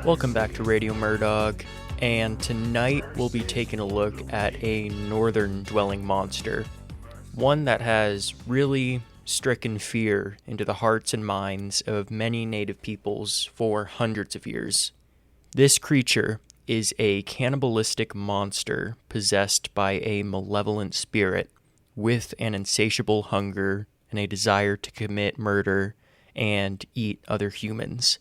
Welcome back to Radio Merdog, and tonight we'll be taking a look at a northern dwelling monster, one that has really stricken fear into the hearts and minds of many native peoples for hundreds of years. This creature is a cannibalistic monster possessed by a malevolent spirit with an insatiable hunger and a desire to commit murder and eat other humans.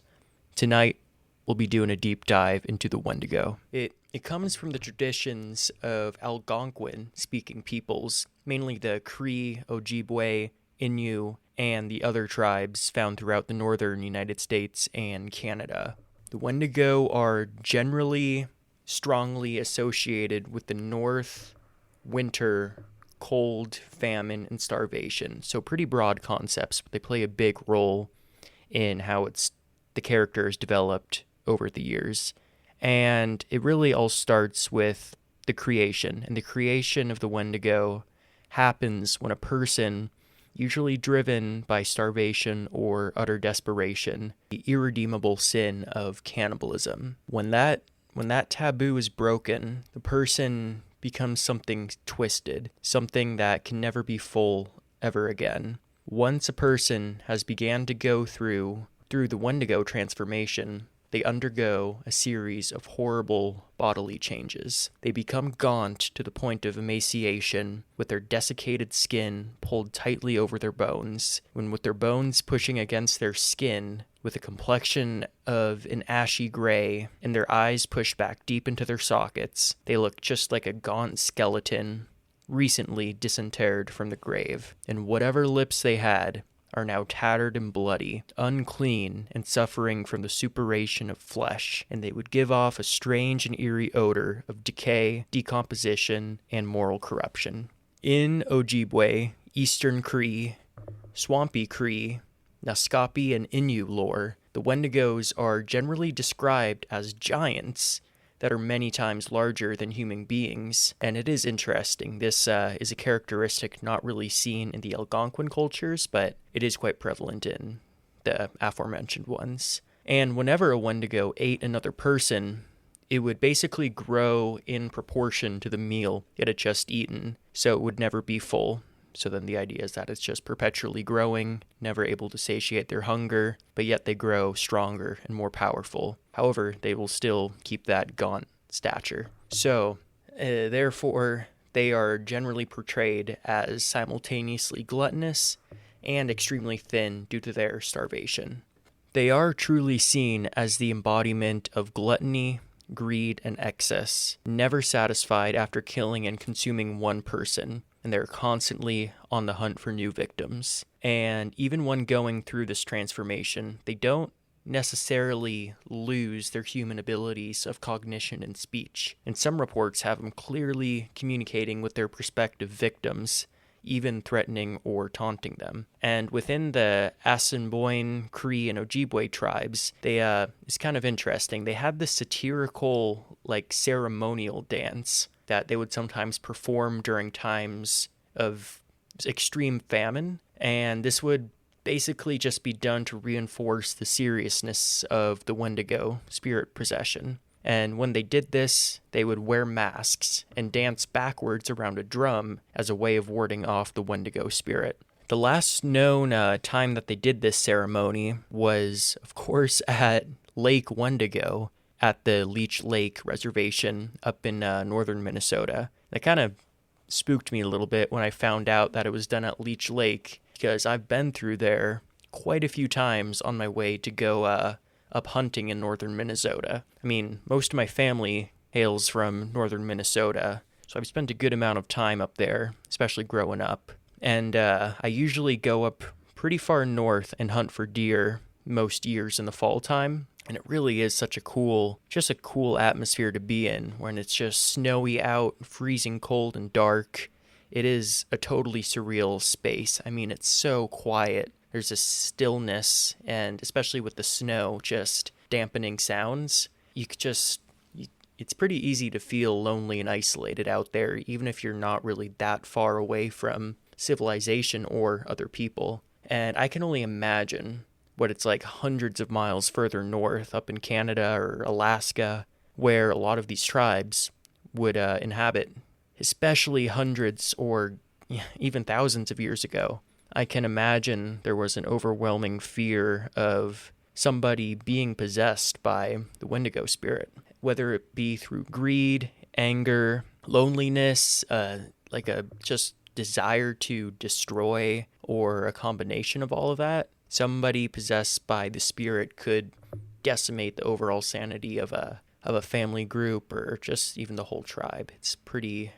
Tonight, we'll be doing a deep dive into the Wendigo. It comes from the traditions of Algonquian-speaking peoples, mainly the Cree, Ojibwe, Innu, and the other tribes found throughout the northern United States and Canada. The Wendigo are generally strongly associated with the north, winter, cold, famine, and starvation. So pretty broad concepts, but they play a big role in how the character is developed over the years. And it really all starts with the creation. And the creation of the Wendigo happens when a person, usually driven by starvation or utter desperation, the irredeemable sin of cannibalism. When that taboo is broken, the person becomes something twisted, something that can never be full ever again. Once a person has began to go through the Wendigo transformation, they undergo a series of horrible bodily changes. They become gaunt to the point of emaciation, with their desiccated skin pulled tightly over their bones, with their bones pushing against their skin, with a complexion of an ashy gray, and their eyes pushed back deep into their sockets. They look just like a gaunt skeleton, recently disinterred from the grave. And whatever lips they had are now tattered and bloody, unclean, and suffering from the suppuration of flesh, and they would give off a strange and eerie odor of decay, decomposition, and moral corruption. In Ojibwe, Eastern Cree, Swampy Cree, Naskapi, and Innu lore, the Wendigos are generally described as giants that are many times larger than human beings. And it is interesting. This is a characteristic not really seen in the Algonquin cultures, but it is quite prevalent in the aforementioned ones. And whenever a Wendigo ate another person, it would basically grow in proportion to the meal it had just eaten, so it would never be full. So then the idea is that it's just perpetually growing, never able to satiate their hunger, but yet they grow stronger and more powerful. However, they will still keep that gaunt stature. So, therefore, they are generally portrayed as simultaneously gluttonous and extremely thin due to their starvation. They are truly seen as the embodiment of gluttony, greed, and excess, never satisfied after killing and consuming one person, and they're constantly on the hunt for new victims. And even when going through this transformation, they don't necessarily lose their human abilities of cognition and speech. And some reports have them clearly communicating with their prospective victims, even threatening or taunting them. And within the Assiniboine, Cree, and Ojibwe tribes, it's kind of interesting. They have this satirical, ceremonial dance that they would sometimes perform during times of extreme famine. And this would basically just be done to reinforce the seriousness of the Wendigo spirit possession. And when they did this, they would wear masks and dance backwards around a drum as a way of warding off the Wendigo spirit. The last known time that they did this ceremony was, of course, at Lake Wendigo at the Leech Lake Reservation up in northern Minnesota. That kind of spooked me a little bit when I found out that it was done at Leech Lake, because I've been through there quite a few times on my way to go up hunting in northern Minnesota. I mean, most of my family hails from northern Minnesota, so I've spent a good amount of time up there, especially growing up. And I usually go up pretty far north and hunt for deer most years in the fall time. And it really is such a cool atmosphere to be in, when it's just snowy out, freezing cold and dark. It is a totally surreal space. I mean, it's so quiet. There's a stillness, and especially with the snow just dampening sounds, it's pretty easy to feel lonely and isolated out there, even if you're not really that far away from civilization or other people. And I can only imagine what it's like hundreds of miles further north, up in Canada or Alaska, where a lot of these tribes would inhabit, especially hundreds or even thousands of years ago. I can imagine there was an overwhelming fear of somebody being possessed by the Wendigo spirit, whether it be through greed, anger, loneliness, like a just desire to destroy, or a combination of all of that. Somebody possessed by the spirit could decimate the overall sanity of a family group, or just even the whole tribe. It's pretty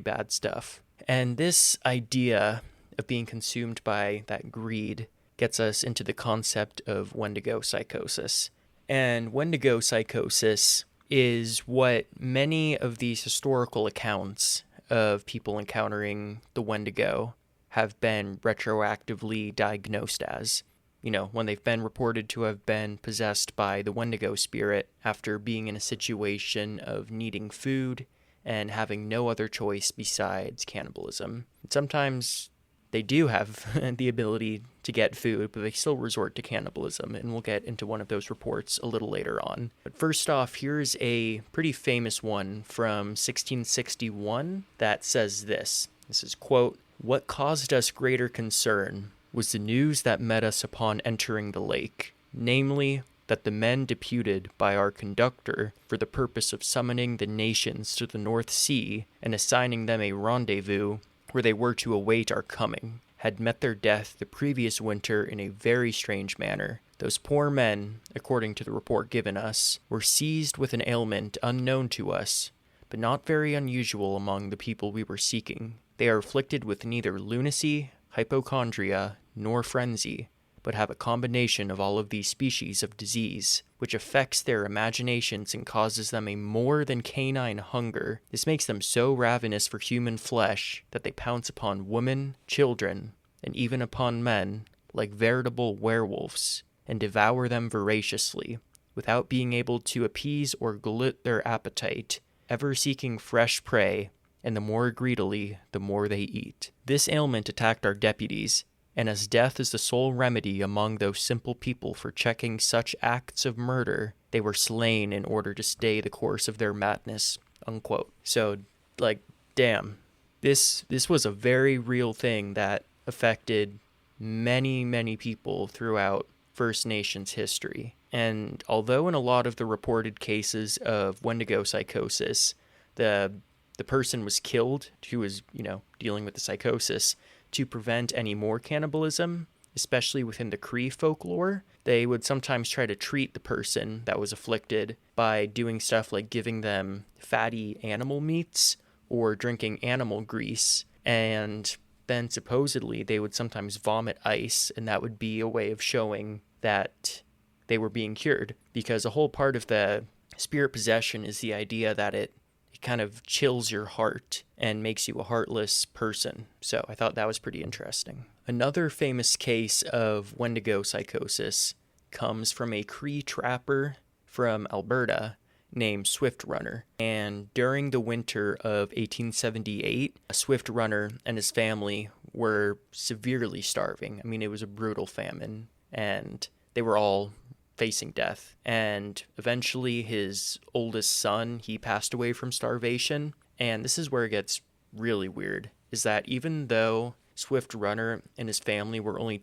bad stuff. And this idea of being consumed by that greed gets us into the concept of Wendigo psychosis. And Wendigo psychosis is what many of these historical accounts of people encountering the Wendigo have been retroactively diagnosed as. You know, when they've been reported to have been possessed by the Wendigo spirit after being in a situation of needing food and having no other choice besides cannibalism. And sometimes they do have the ability to get food, but they still resort to cannibalism, and we'll get into one of those reports a little later on. But first off, here's a pretty famous one from 1661 that says this. This is, quote, "What caused us greater concern was the news that met us upon entering the lake, namely, that the men deputed by our conductor for the purpose of summoning the nations to the North Sea and assigning them a rendezvous where they were to await our coming, had met their death the previous winter in a very strange manner. Those poor men, according to the report given us, were seized with an ailment unknown to us, but not very unusual among the people we were seeking. They are afflicted with neither lunacy, hypochondria, nor frenzy, but have a combination of all of these species of disease, which affects their imaginations and causes them a more than canine hunger. This makes them so ravenous for human flesh that they pounce upon women, children, and even upon men, like veritable werewolves, and devour them voraciously, without being able to appease or glut their appetite, ever seeking fresh prey, and the more greedily, the more they eat. This ailment attacked our deputies, and as death is the sole remedy among those simple people for checking such acts of murder, they were slain in order to stay the course of their madness," unquote. So, like, damn. This was a very real thing that affected many, many people throughout First Nations history. And although in a lot of the reported cases of Wendigo psychosis, the person was killed who was, dealing with the psychosis, to prevent any more cannibalism, especially within the Cree folklore, they would sometimes try to treat the person that was afflicted by doing stuff like giving them fatty animal meats or drinking animal grease, and then supposedly they would sometimes vomit ice, and that would be a way of showing that they were being cured, because a whole part of the spirit possession is the idea that it kind of chills your heart and makes you a heartless person. So I thought that was pretty interesting. Another famous case of Wendigo psychosis comes from a Cree trapper from Alberta named Swift Runner. And during the winter of 1878, Swift Runner and his family were severely starving. I mean, it was a brutal famine, and they were all facing death. And eventually his oldest son, he passed away from starvation. And this is where it gets really weird, is that even though Swift Runner and his family were only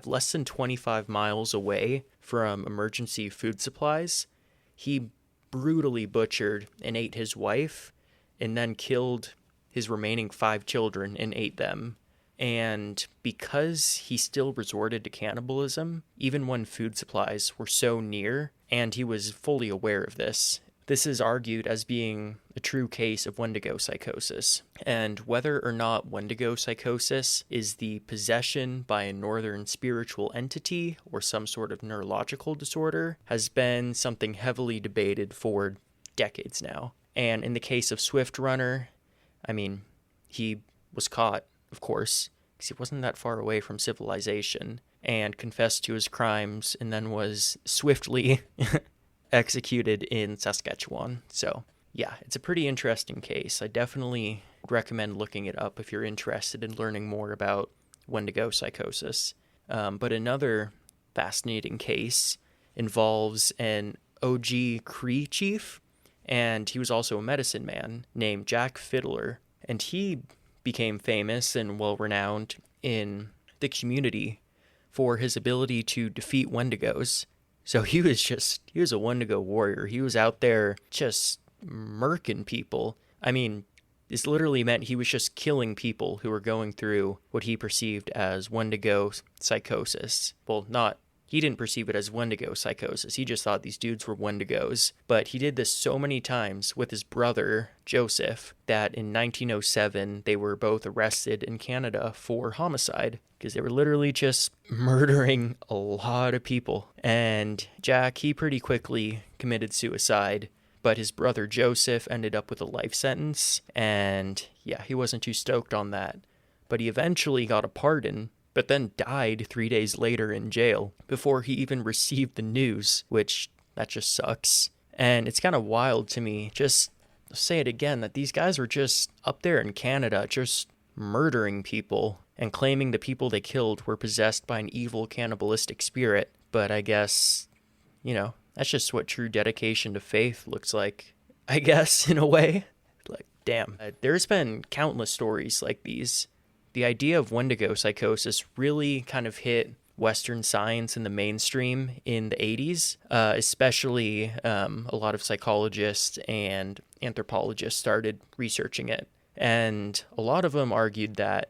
less than 25 miles away from emergency food supplies, he brutally butchered and ate his wife, and then killed his remaining 5 children and ate them. And because he still resorted to cannibalism, even when food supplies were so near, and he was fully aware of this, this is argued as being a true case of Wendigo psychosis. And whether or not Wendigo psychosis is the possession by a northern spiritual entity or some sort of neurological disorder has been something heavily debated for decades now. And in the case of Swift Runner, I mean, he was caught, of course, because he wasn't that far away from civilization, and confessed to his crimes, and then was swiftly executed in Saskatchewan. So, yeah, it's a pretty interesting case. I definitely recommend looking it up if you're interested in learning more about Wendigo psychosis. But another fascinating case involves an OG Cree chief, and he was also a medicine man named Jack Fiddler. And he became famous and well-renowned in the community for his ability to defeat Wendigos. So he was a Wendigo warrior. He was out there just murking people. I mean, this literally meant he was just killing people who were going through what he perceived as Wendigo psychosis. Well, he didn't perceive it as Wendigo psychosis. He just thought these dudes were Wendigos. But he did this so many times with his brother, Joseph, that in 1907, they were both arrested in Canada for homicide, because they were literally just murdering a lot of people. And Jack, he pretty quickly committed suicide, but his brother Joseph ended up with a life sentence, and yeah, he wasn't too stoked on that. But he eventually got a pardon, but then died 3 days later in jail before he even received the news, which, that just sucks. And it's kind of wild to me, just say it again, that these guys were just up there in Canada, just murdering people and claiming the people they killed were possessed by an evil cannibalistic spirit. But I guess, that's just what true dedication to faith looks like, I guess, in a way. Like, damn. There's been countless stories like these. The idea of Wendigo psychosis really kind of hit Western science in the mainstream in the 80s, especially a lot of psychologists and anthropologists started researching it. And a lot of them argued that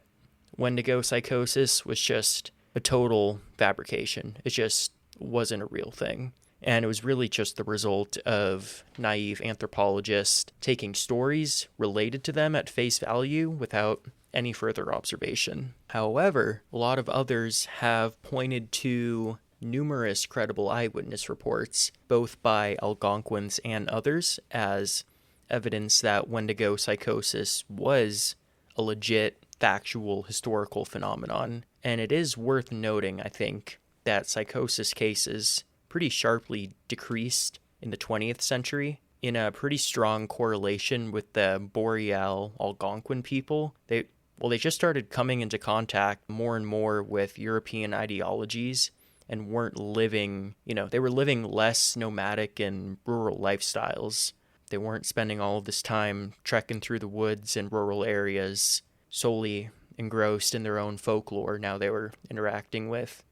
Wendigo psychosis was just a total fabrication. It just wasn't a real thing. And it was really just the result of naive anthropologists taking stories related to them at face value without any further observation. However, a lot of others have pointed to numerous credible eyewitness reports, both by Algonquins and others, as evidence that Wendigo psychosis was a legit, factual, historical phenomenon. And it is worth noting, I think, that psychosis cases pretty sharply decreased in the 20th century in a pretty strong correlation with the Boreal Algonquin people. They just started coming into contact more and more with European ideologies and weren't living, they were living less nomadic and rural lifestyles. They weren't spending all of this time trekking through the woods and rural areas solely engrossed in their own folklore. Now they were interacting with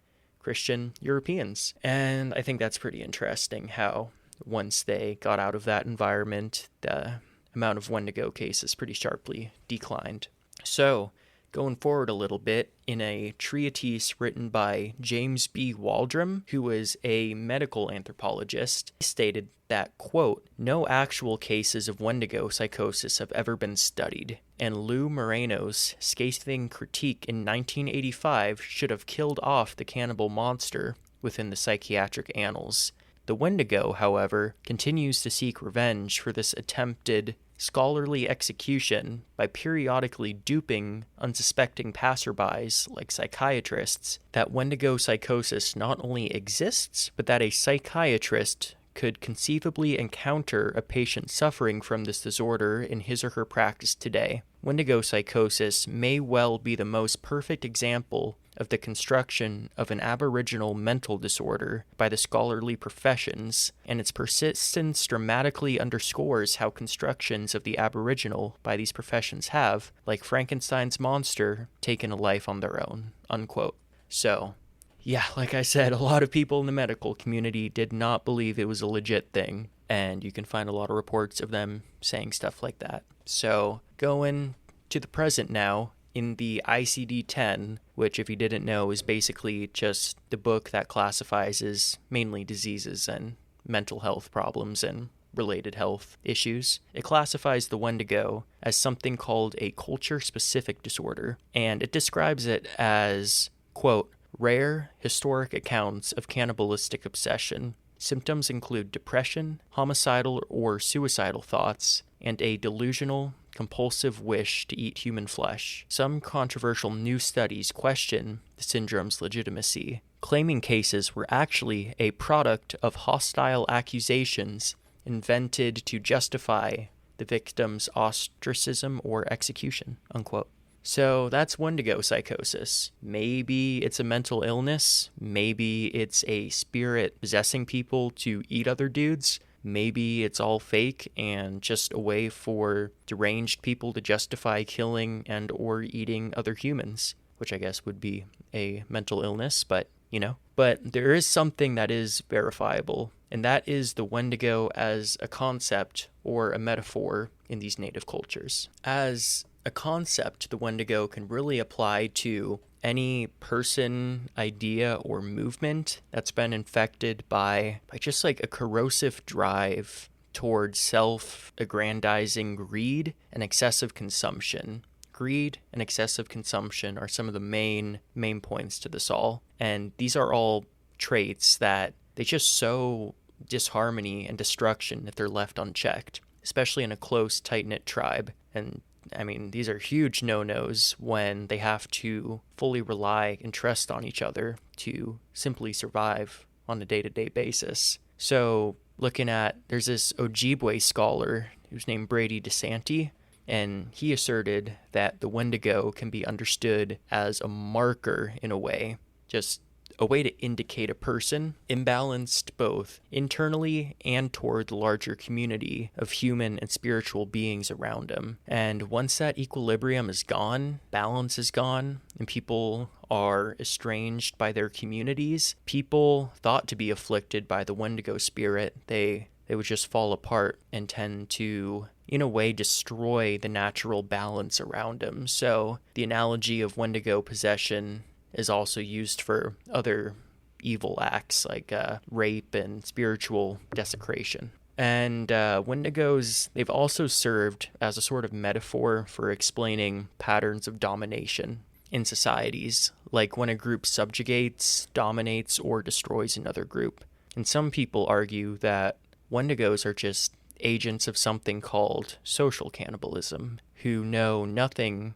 Christian Europeans. And I think that's pretty interesting how once they got out of that environment, the amount of Wendigo cases pretty sharply declined. So, going forward a little bit, in a treatise written by James B. Waldron, who was a medical anthropologist, he stated that, quote, "No actual cases of Wendigo psychosis have ever been studied, and Lou Moreno's scathing critique in 1985 should have killed off the cannibal monster within the psychiatric annals. The Wendigo, however, continues to seek revenge for this attempted scholarly execution by periodically duping unsuspecting passerbys, like psychiatrists, that Wendigo psychosis not only exists, but that a psychiatrist could conceivably encounter a patient suffering from this disorder in his or her practice today. Wendigo psychosis may well be the most perfect example of the construction of an aboriginal mental disorder by the scholarly professions, and its persistence dramatically underscores how constructions of the aboriginal by these professions have, like Frankenstein's monster, taken a life on their own," unquote. So, yeah, like I said, a lot of people in the medical community did not believe it was a legit thing, and you can find a lot of reports of them saying stuff like that. So, going to the present now, in the ICD-10, which, if you didn't know, is basically just the book that classifies as mainly diseases and mental health problems and related health issues. It classifies the Wendigo as something called a culture-specific disorder, and it describes it as, quote, "rare, historic accounts of cannibalistic obsession. Symptoms include depression, homicidal or suicidal thoughts, and a delusional, compulsive wish to eat human flesh. Some controversial new studies question the syndrome's legitimacy, claiming cases were actually a product of hostile accusations invented to justify the victim's ostracism or execution," unquote. So that's Wendigo psychosis. Maybe it's a mental illness. Maybe it's a spirit possessing people to eat other dudes. Maybe it's all fake and just a way for deranged people to justify killing and or eating other humans, which I guess would be a mental illness, but But there is something that is verifiable, and that is the Wendigo as a concept or a metaphor in these native cultures. As a concept, the Wendigo can really apply to any person, idea, or movement that's been infected by just like a corrosive drive towards self-aggrandizing greed and excessive consumption. Greed and excessive consumption are some of the main points to this all. And these are all traits that they just sow disharmony and destruction if they're left unchecked, especially in a close, tight-knit tribe. And I mean, these are huge no-nos when they have to fully rely and trust on each other to simply survive on a day-to-day basis. So there's this Ojibwe scholar who's named Brady DeSanti, and he asserted that the Wendigo can be understood as a marker in a way, just a way to indicate a person imbalanced both internally and toward the larger community of human and spiritual beings around him. And once that equilibrium is gone, balance is gone, and people are estranged by their communities, people thought to be afflicted by the Wendigo spirit, they would just fall apart and tend to, in a way, destroy the natural balance around them. So the analogy of Wendigo possession is also used for other evil acts like rape and spiritual desecration. And Wendigos, they've also served as a sort of metaphor for explaining patterns of domination in societies, like when a group subjugates, dominates, or destroys another group. And some people argue that Wendigos are just agents of something called social cannibalism, who know nothing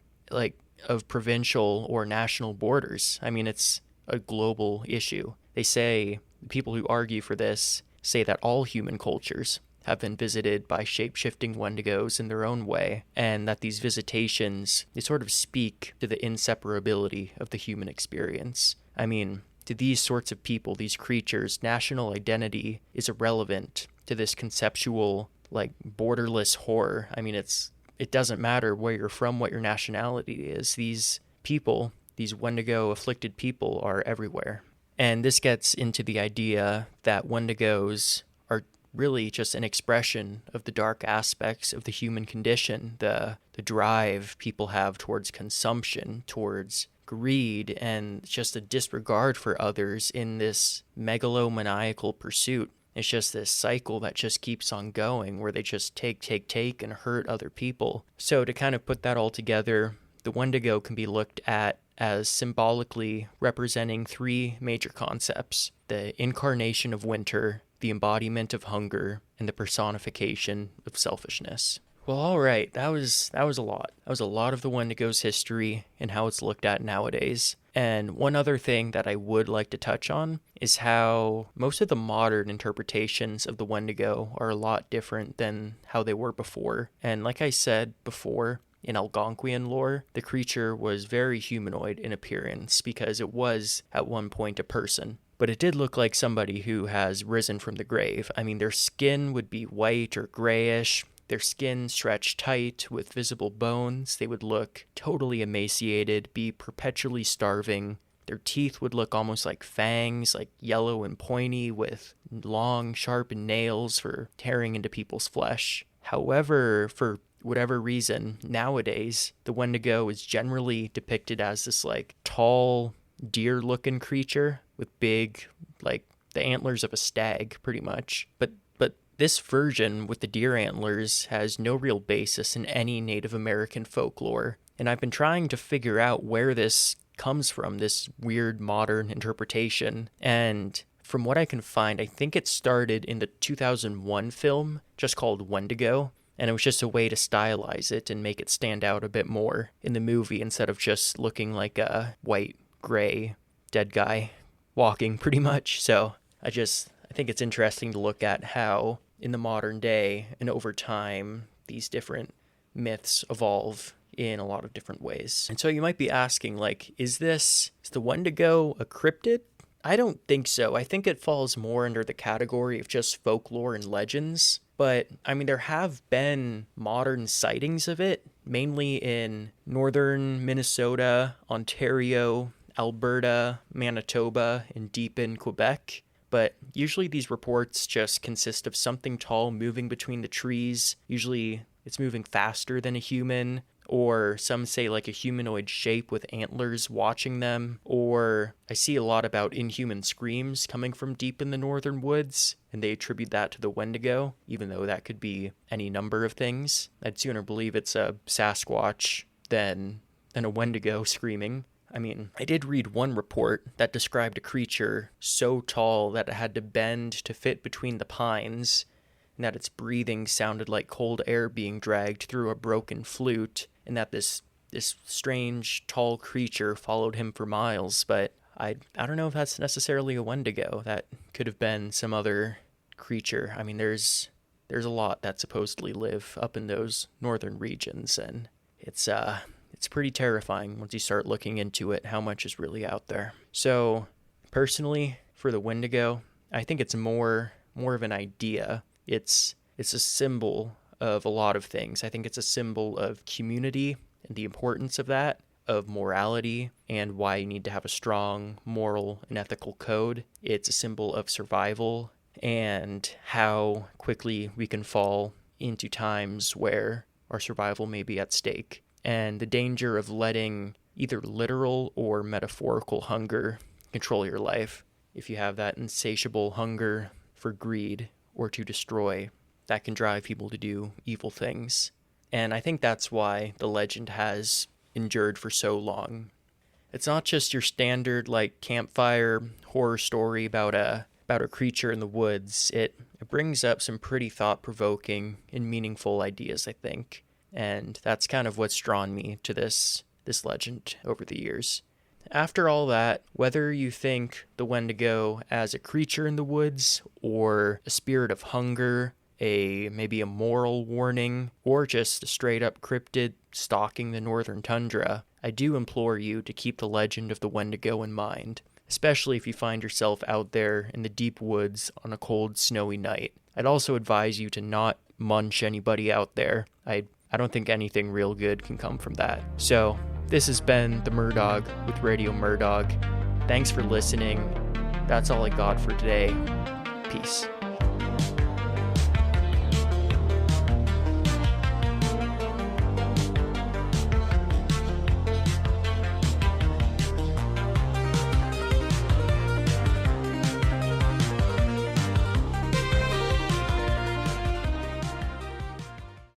of provincial or national borders. I mean, it's a global issue. They say, people who argue for this say that all human cultures have been visited by shape-shifting Wendigos in their own way, and that these visitations, they sort of speak to the inseparability of the human experience. I mean, to these sorts of people, these creatures, national identity is irrelevant to this conceptual, borderless horror. I mean, it doesn't matter where you're from, what your nationality is. These people, these Wendigo-afflicted people, are everywhere. And this gets into the idea that Wendigos are really just an expression of the dark aspects of the human condition, the drive people have towards consumption, towards greed, and just a disregard for others in this megalomaniacal pursuit. It's just this cycle that just keeps on going, where they just take, and hurt other people. So to kind of put that all together, the Wendigo can be looked at as symbolically representing three major concepts: the incarnation of winter, the embodiment of hunger, and the personification of selfishness. Well, all right, that was a lot. That was a lot of the Wendigo's history and how it's looked at nowadays. And one other thing that I would like to touch on is how most of the modern interpretations of the Wendigo are a lot different than how they were before. And like I said before, in Algonquian lore, the creature was very humanoid in appearance because it was at one point a person. But it did look like somebody who has risen from the grave. I mean, their skin would be white or grayish. Their skin stretched tight with visible bones. They would look totally emaciated, be perpetually starving. Their teeth would look almost like fangs, like yellow and pointy, with long, sharpened nails for tearing into people's flesh. However, for whatever reason, nowadays, the Wendigo is generally depicted as this tall, deer-looking creature with big, the antlers of a stag, pretty much. But this version with the deer antlers has no real basis in any Native American folklore, and I've been trying to figure out where this comes from, this weird modern interpretation. And from what I can find, I think it started in the 2001 film just called Wendigo, and it was just a way to stylize it and make it stand out a bit more in the movie instead of just looking like a white, gray, dead guy walking, pretty much. So I think it's interesting to look at how in the modern day and over time these different myths evolve in a lot of different ways. And so you might be asking, like, is the Wendigo a cryptid? I don't think so. I think it falls more under the category of just folklore and legends. But, I mean, there have been modern sightings of it, mainly in northern Minnesota, Ontario, Alberta, Manitoba, and deep in Quebec. But usually these reports just consist of something tall moving between the trees. Usually it's moving faster than a human, or some say like a humanoid shape with antlers watching them, or I see a lot about inhuman screams coming from deep in the northern woods, and they attribute that to the Wendigo, even though that could be any number of things. I'd sooner believe it's a Sasquatch than a Wendigo screaming. I mean, I did read one report that described a creature so tall that it had to bend to fit between the pines, and that its breathing sounded like cold air being dragged through a broken flute, and that this strange, tall creature followed him for miles. But I don't know if that's necessarily a Wendigo. That could have been some other creature. I mean, there's a lot that supposedly live up in those northern regions, and it's pretty terrifying once you start looking into it, how much is really out there. So, personally, for the Wendigo, I think it's more of an idea. It's a symbol of a lot of things. I think it's a symbol of community and the importance of that, of morality, and why you need to have a strong moral and ethical code. It's a symbol of survival and how quickly we can fall into times where our survival may be at stake, and the danger of letting either literal or metaphorical hunger control your life. If you have that insatiable hunger for greed or to destroy, that can drive people to do evil things. And I think that's why the legend has endured for so long. It's not just your standard like campfire horror story about a creature in the woods. It brings up some pretty thought-provoking and meaningful ideas, I think. And that's kind of what's drawn me to this legend over the years. After all that, whether you think the Wendigo as a creature in the woods, or a spirit of hunger, maybe a moral warning, or just a straight-up cryptid stalking the northern tundra, I do implore you to keep the legend of the Wendigo in mind, especially if you find yourself out there in the deep woods on a cold, snowy night. I'd also advise you to not munch anybody out there. I don't think anything real good can come from that. So, this has been the Merdog with Radio Merdog. Thanks for listening. That's all I got for today. Peace.